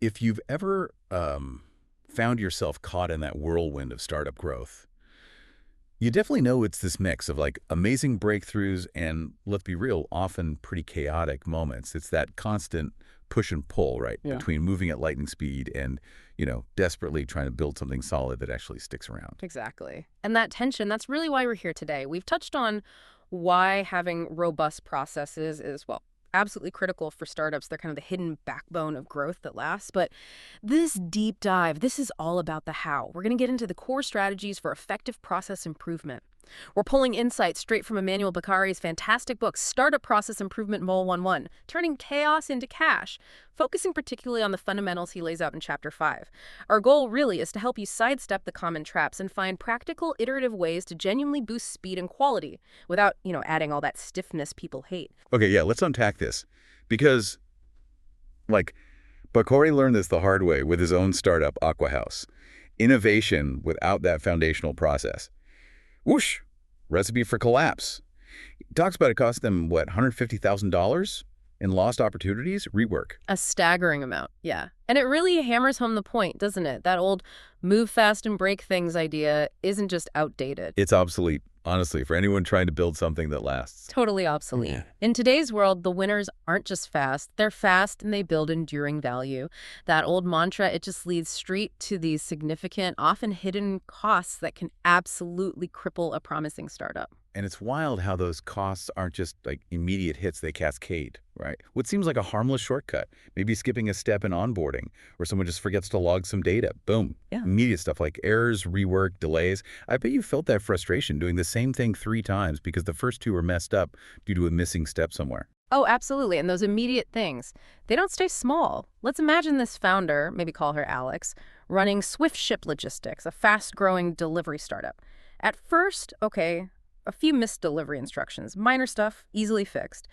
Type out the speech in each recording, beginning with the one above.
If you've ever found yourself caught in that whirlwind of startup growth, you definitely know it's this mix of like amazing breakthroughs and, let's be real, often pretty chaotic moments. It's that constant push and pull, right, Yeah, between moving at lightning speed and, desperately trying to build something solid that actually sticks around. exactly. And that tension, that's really why we're here today. We've touched on why having robust processes is, well, absolutely critical for startups. They're kind of the hidden backbone of growth that lasts. But this deep dive, this is all about the how. We're going to get into the core strategies for effective process improvement. We're pulling insights straight from Emmanuel Beccari's fantastic book, Startup Process Improvement Mole 1-1, Turning Chaos into Cash, focusing particularly on the fundamentals he lays out in Chapter 5. Our goal really is to help you sidestep the common traps and find practical, iterative ways to genuinely boost speed and quality without, adding all that stiffness people hate. Okay, yeah, let's unpack this. Because, like, Bakori learned this the hard way with his own startup, Aqua House. Innovation without that foundational process. Whoosh! Recipe for collapse. He talks about it cost them, what, $150,000 in lost opportunities? Rework. A staggering amount, yeah. And it really hammers home the point, doesn't it? That old move fast and break things idea isn't just outdated. It's obsolete, honestly, for anyone trying to build something that lasts. Totally obsolete. Yeah. In today's world, the winners aren't just fast. They're fast and they build enduring value. That old mantra, it just leads straight to these significant, often hidden costs that can absolutely cripple a promising startup. And it's wild how those costs aren't just like immediate hits, they cascade, right? What seems like a harmless shortcut, maybe skipping a step in onboarding, or someone just forgets to log some data. Boom. Yeah. Immediate stuff like errors, rework, delays. I bet you felt that frustration doing the same thing 3 times because the first 2 were messed up due to a missing step somewhere. Oh, absolutely. And those immediate things, they don't stay small. Let's imagine this founder, maybe call her Alex, running Swift Ship Logistics, a fast-growing delivery startup. At first, okay, a few missed delivery instructions, minor stuff, easily fixed.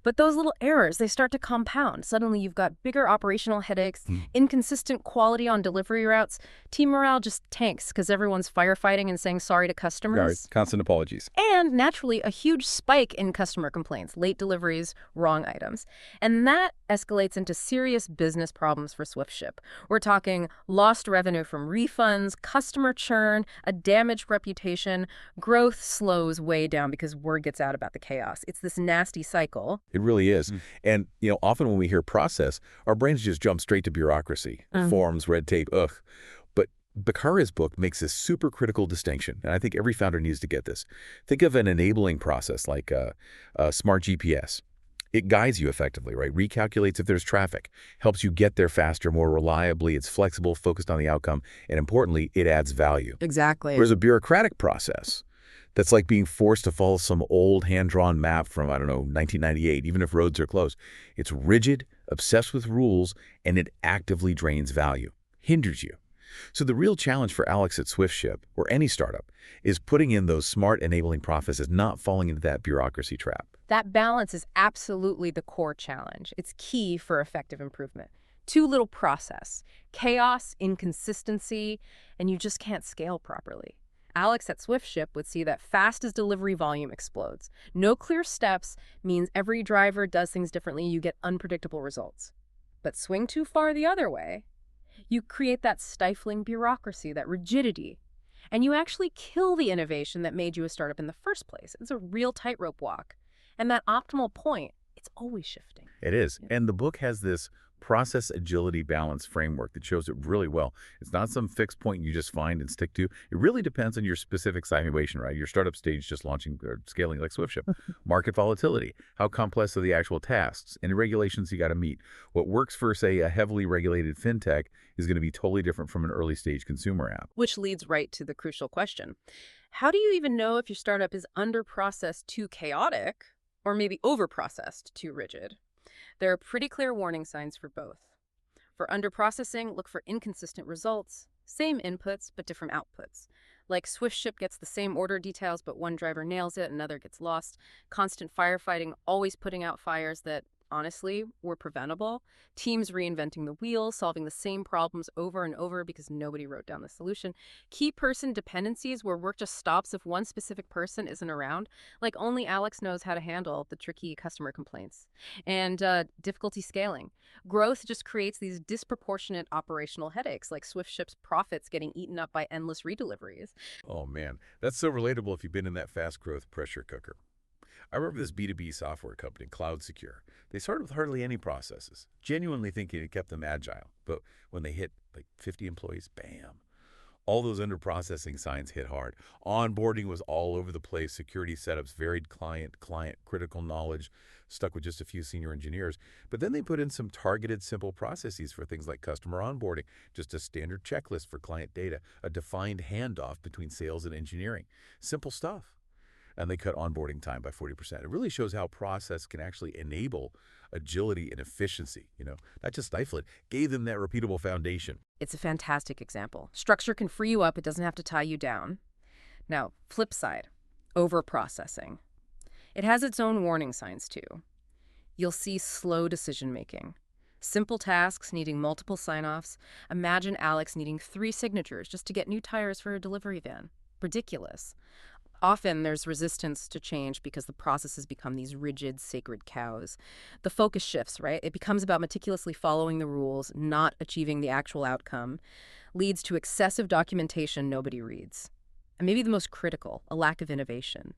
But those little errors, they start to compound. Suddenly you've got bigger operational headaches, inconsistent quality on delivery routes. Team morale just tanks because everyone's firefighting and saying sorry to customers. Constant apologies. And naturally, a huge spike in customer complaints, late deliveries, wrong items. And that escalates into serious business problems for SwiftShip. We're talking lost revenue from refunds, customer churn, a damaged reputation. Growth slows way down because word gets out about the chaos. It's this nasty cycle. It really is. And, often when we hear process, our brains just jump straight to bureaucracy, forms, red tape, ugh. But Beccari's book makes this super critical distinction, and I think every founder needs to get this. Think of an enabling process like a smart GPS. It guides you effectively, right? Recalculates if there's traffic, helps you get there faster, more reliably. It's flexible, focused on the outcome, and importantly, it adds value. Exactly. Whereas a bureaucratic process, that's like being forced to follow some old hand-drawn map from, 1998, even if roads are closed. It's rigid, obsessed with rules, and it actively drains value, hinders you. So the real challenge for Alex at SwiftShip, or any startup, is putting in those smart enabling processes, not falling into that bureaucracy trap. That balance is absolutely the core challenge. It's key for effective improvement. Too little process, chaos, inconsistency, and you just can't scale properly. Alex at SwiftShip would see that fast as delivery volume explodes. No clear steps means every driver does things differently. You get unpredictable results. But swing too far the other way, you create that stifling bureaucracy, that rigidity, and you actually kill the innovation that made you a startup in the first place. It's a real tightrope walk. And that optimal point, it's always shifting. It is. And the book has this process agility balance framework that shows it really well. It's not some fixed point you just find and stick to. It really depends on your specific situation, right? Your startup stage, just launching or scaling like SwiftShip. Market volatility. How complex are the actual tasks? Any regulations you got to meet? What works for, say, a heavily regulated fintech is going to be totally different from an early stage consumer app. Which leads right to the crucial question. How do you even know if your startup is under-processed too chaotic or maybe over-processed too rigid? There are pretty clear warning signs for both. For underprocessing, look for inconsistent results, same inputs but different outputs. Like SwiftShip gets the same order details but one driver nails it, another gets lost. Constant firefighting, always putting out fires that honestly, were preventable. Teams reinventing the wheel, solving the same problems over and over because nobody wrote down the solution. Key person dependencies where work just stops if one specific person isn't around, like only Alex knows how to handle the tricky customer complaints. And difficulty scaling. Growth just creates these disproportionate operational headaches, like SwiftShip's profits getting eaten up by endless redeliveries. Oh, man. That's so relatable if you've been in that fast growth pressure cooker. I remember this B2B software company, Cloud Secure. They started with hardly any processes, genuinely thinking it kept them agile. But when they hit like 50 employees, bam, all those under-processing signs hit hard. Onboarding was all over the place. Security setups, varied client, critical knowledge, stuck with just a few senior engineers. But then they put in some targeted, simple processes for things like customer onboarding, just a standard checklist for client data, a defined handoff between sales and engineering. Simple stuff. And they cut onboarding time by 40%. It really shows how process can actually enable agility and efficiency, not just stifle it, gave them that repeatable foundation. It's a fantastic example. Structure can free you up. It doesn't have to tie you down. Now, flip side, over-processing. It has its own warning signs, too. You'll see slow decision-making. Simple tasks needing multiple sign-offs. Imagine Alex needing 3 signatures just to get new tires for a delivery van. Ridiculous. Often there's resistance to change because the processes become these rigid, sacred cows. The focus shifts, right? It becomes about meticulously following the rules, not achieving the actual outcome. Leads to excessive documentation nobody reads. And maybe the most critical, a lack of innovation.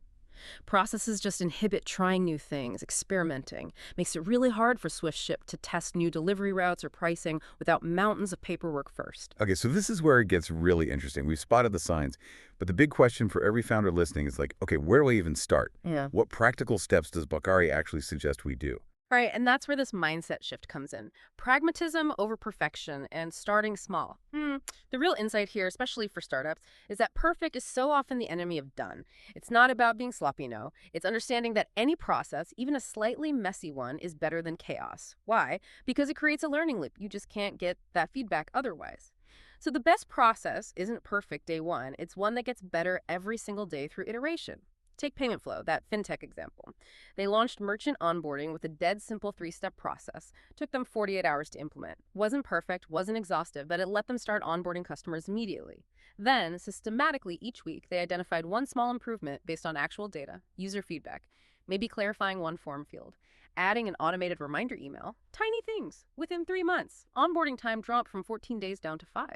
Processes just inhibit trying new things, experimenting. Makes it really hard for SwiftShip to test new delivery routes or pricing without mountains of paperwork first. Okay, so this is where it gets really interesting. We've spotted the signs, but the big question for every founder listening is like, okay, where do I even start? Yeah. What practical steps does Bakari actually suggest we do? Right, and that's where this mindset shift comes in. Pragmatism over perfection and starting small. The real insight here, especially for startups, is that perfect is so often the enemy of done. It's not about being sloppy, no. It's understanding that any process, even a slightly messy one, is better than chaos. Why? Because it creates a learning loop. You just can't get that feedback otherwise. So the best process isn't perfect day one. It's one that gets better every single day through iteration. Take payment flow, that fintech example. They launched merchant onboarding with a dead simple 3-step process. Took them 48 hours to implement. Wasn't perfect, wasn't exhaustive, but it let them start onboarding customers immediately. Then, systematically each week, they identified one small improvement based on actual data, user feedback, maybe clarifying one form field, adding an automated reminder email, tiny things. Within 3 months, onboarding time dropped from 14 days down to 5,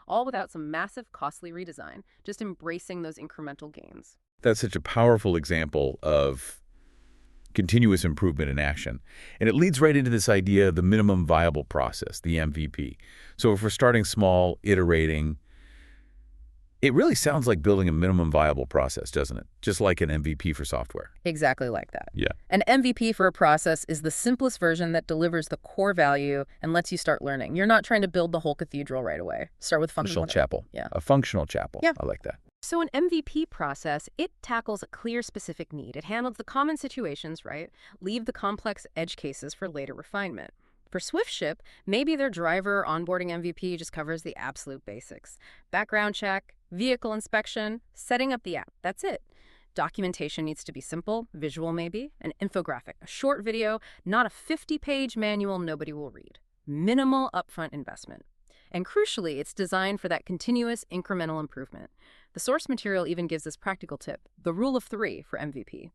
all without some massive, costly redesign, just embracing those incremental gains. That's such a powerful example of continuous improvement in action. And it leads right into this idea of the minimum viable process, the MVP. So if we're starting small, iterating, it really sounds like building a minimum viable process, doesn't it? Just like an MVP for software. Exactly like that. Yeah. An MVP for a process is the simplest version that delivers the core value and lets you start learning. You're not trying to build the whole cathedral right away. Start with Functional chapel. Yeah. A functional chapel. Yeah. I like that. So an MVP process, it tackles a clear specific need. It handles the common situations, right? Leave the complex edge cases for later refinement. For SwiftShip, maybe their driver onboarding MVP just covers the absolute basics. Background check, vehicle inspection, setting up the app. That's it. Documentation needs to be simple, visual maybe, an infographic, a short video, not a 50-page manual nobody will read. Minimal upfront investment. And crucially, it's designed for that continuous incremental improvement. The source material even gives this practical tip, the rule of 3 for MVP.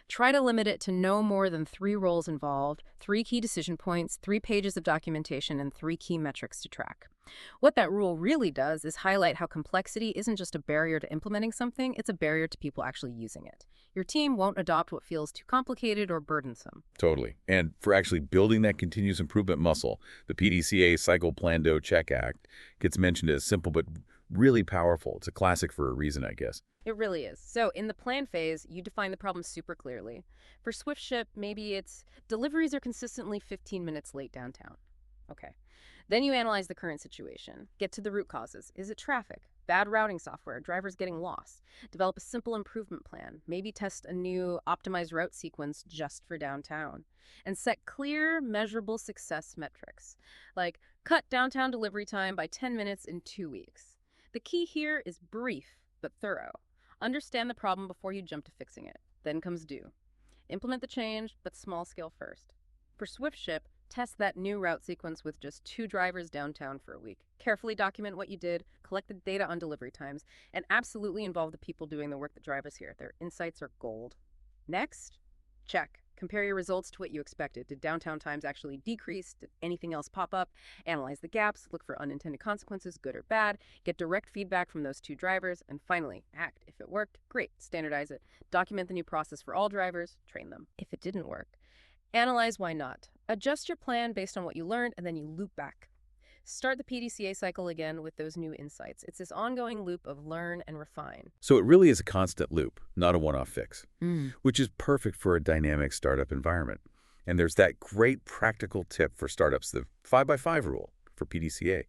Try to limit it to no more than 3 roles involved, 3 key decision points, 3 pages of documentation, and 3 key metrics to track. What that rule really does is highlight how complexity isn't just a barrier to implementing something, it's a barrier to people actually using it. Your team won't adopt what feels too complicated or burdensome. Totally. And for actually building that continuous improvement muscle, the PDCA Cycle Plan Do Check Act gets mentioned as simple but really powerful. It's a classic for a reason, I guess. It really is. So in the plan phase, you define the problem super clearly. For SwiftShip, maybe it's deliveries are consistently 15 minutes late downtown. Okay. Then you analyze the current situation. Get to the root causes. Is it traffic? Bad routing software? Drivers getting lost? Develop a simple improvement plan. Maybe test a new optimized route sequence just for downtown. And set clear, measurable success metrics. Like cut downtown delivery time by 10 minutes in 2 weeks. The key here is brief but thorough. Understand the problem before you jump to fixing it. Then comes do. Implement the change, but small scale first. For SwiftShip, test that new route sequence with just 2 drivers downtown for a week. Carefully document what you did, collect the data on delivery times, and absolutely involve the people doing the work that drive us here. Their insights are gold. Next, check. Compare your results to what you expected. Did downtown times actually decrease? Did anything else pop up? Analyze the gaps, look for unintended consequences, good or bad. Get direct feedback from those 2 drivers. And finally, act. If it worked, great, standardize it. Document the new process for all drivers, train them. If it didn't work, analyze why not. Adjust your plan based on what you learned, and then you loop back. Start the PDCA cycle again with those new insights. It's this ongoing loop of learn and refine. So it really is a constant loop, not a one-off fix, which is perfect for a dynamic startup environment. And there's that great practical tip for startups, the 5x5 rule for PDCA. It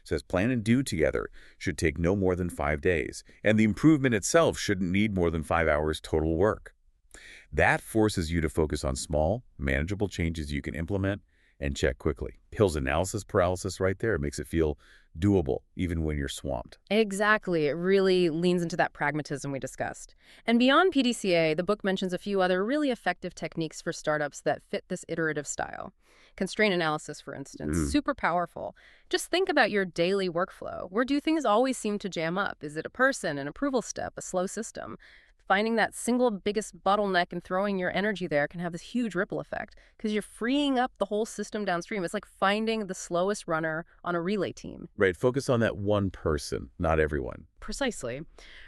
says plan and do together should take no more than 5 days, and the improvement itself shouldn't need more than 5 hours total work. That forces you to focus on small, manageable changes you can implement and check quickly. Hill's analysis paralysis right there. It makes it feel doable, even when you're swamped. Exactly. It really leans into that pragmatism we discussed. And beyond PDCA, the book mentions a few other really effective techniques for startups that fit this iterative style. Constraint analysis, for instance, super powerful. Just think about your daily workflow. Where do things always seem to jam up? Is it a person, an approval step, a slow system? Finding that single biggest bottleneck and throwing your energy there can have this huge ripple effect because you're freeing up the whole system downstream. It's like finding the slowest runner on a relay team. Right. Focus on that one person, not everyone. Precisely.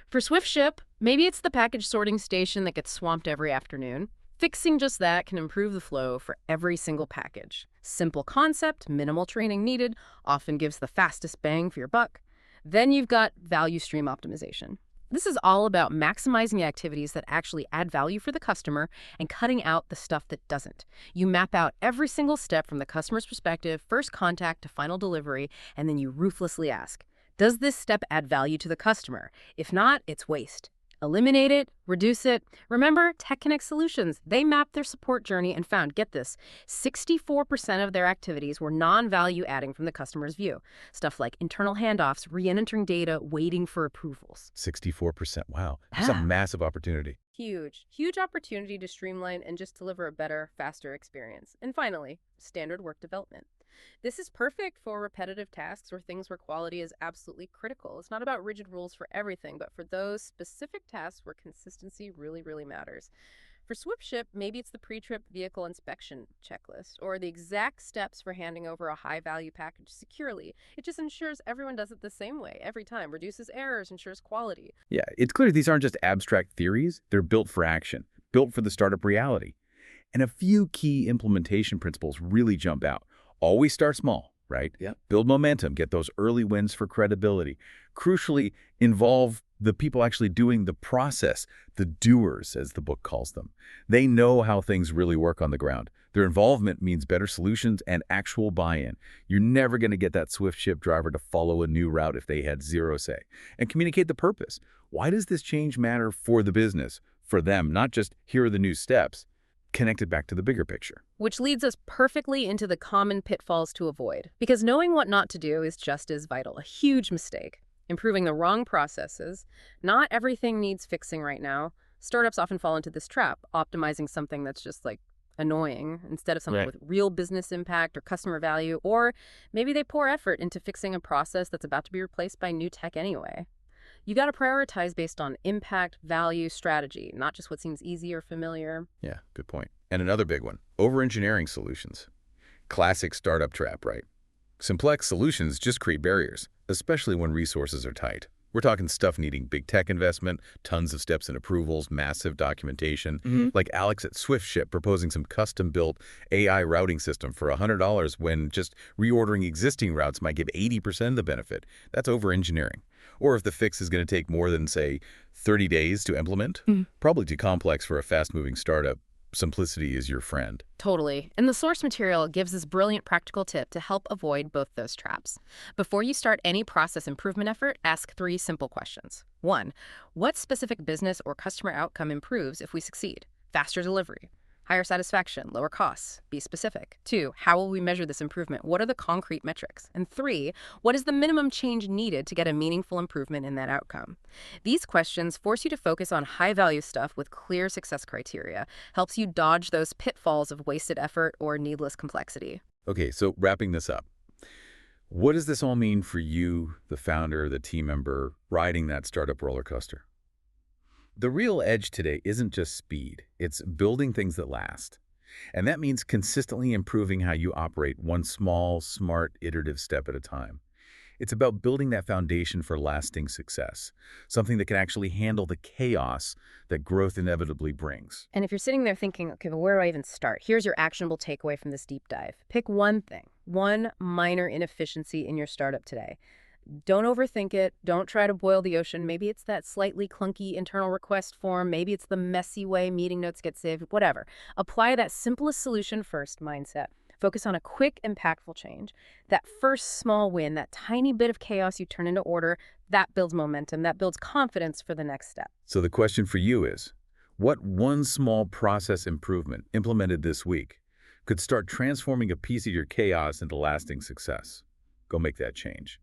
For SwiftShip, maybe it's the package sorting station that gets swamped every afternoon. Fixing just that can improve the flow for every single package. Simple concept, minimal training needed, often gives the fastest bang for your buck. Then you've got value stream optimization. This is all about maximizing the activities that actually add value for the customer and cutting out the stuff that doesn't. You map out every single step from the customer's perspective, first contact to final delivery, and then you ruthlessly ask, does this step add value to the customer? If not, it's waste. Eliminate it, reduce it. Remember, Tech Connect Solutions, they mapped their support journey and found, get this, 64% of their activities were non-value adding from the customer's view. Stuff like internal handoffs, re-entering data, waiting for approvals. 64%. Wow. That's a massive opportunity. Huge opportunity to streamline and just deliver a better, faster experience. And finally, standard work development. This is perfect for repetitive tasks or things where quality is absolutely critical. It's not about rigid rules for everything, but for those specific tasks where consistency really, really matters. For SwiftShip, maybe it's the pre-trip vehicle inspection checklist or the exact steps for handing over a high-value package securely. It just ensures everyone does it the same way every time, reduces errors, ensures quality. Yeah, it's clear these aren't just abstract theories. They're built for action, built for the startup reality. And a few key implementation principles really jump out. Always start small, right? Yeah. Build momentum, get those early wins for credibility. Crucially, involve the people actually doing the process, the doers, as the book calls them. They know how things really work on the ground. Their involvement means better solutions and actual buy-in. You're never going to get that SwiftShip driver to follow a new route if they had zero say. And communicate the purpose. Why does this change matter for the business, for them, not just here are the new steps? Connected back to the bigger picture. Which leads us perfectly into the common pitfalls to avoid. Because knowing what not to do is just as vital. A huge mistake. Improving the wrong processes. Not everything needs fixing right now. Startups often fall into this trap, optimizing something that's just like annoying instead of something with real business impact or customer value. Or maybe they pour effort into fixing a process that's about to be replaced by new tech anyway. You got to prioritize based on impact, value, strategy, not just what seems easy or familiar. Yeah, good point. And another big one, over-engineering solutions. Classic startup trap, right? Complex solutions just create barriers, especially when resources are tight. We're talking stuff needing big tech investment, tons of steps and approvals, massive documentation, like Alex at SwiftShip proposing some custom-built AI routing system for $100 when just reordering existing routes might give 80% of the benefit. That's over-engineering. Or if the fix is going to take more than, say, 30 days to implement, probably too complex for a fast-moving startup. Simplicity is your friend. Totally. And the source material gives this brilliant practical tip to help avoid both those traps. Before you start any process improvement effort, ask 3 simple questions. 1, what specific business or customer outcome improves if we succeed? Faster delivery. Higher satisfaction, lower costs. Be specific. 2, how will we measure this improvement? What are the concrete metrics? And 3, what is the minimum change needed to get a meaningful improvement in that outcome? These questions force you to focus on high-value stuff with clear success criteria, helps you dodge those pitfalls of wasted effort or needless complexity. Okay, so wrapping this up, what does this all mean for you, the founder, the team member, riding that startup roller coaster? The real edge today isn't just speed, it's building things that last. And that means consistently improving how you operate one small, smart, iterative step at a time. It's about building that foundation for lasting success, something that can actually handle the chaos that growth inevitably brings. And if you're sitting there thinking, okay, but where do I even start? Here's your actionable takeaway from this deep dive. Pick one thing, one minor inefficiency in your startup today. Don't overthink it. Don't try to boil the ocean. Maybe it's that slightly clunky internal request form. Maybe it's the messy way meeting notes get saved, whatever. Apply that simplest solution first mindset. Focus on a quick, impactful change. That first small win, that tiny bit of chaos you turn into order, that builds momentum, that builds confidence for the next step. So the question for you is, what one small process improvement implemented this week could start transforming a piece of your chaos into lasting success? Go make that change.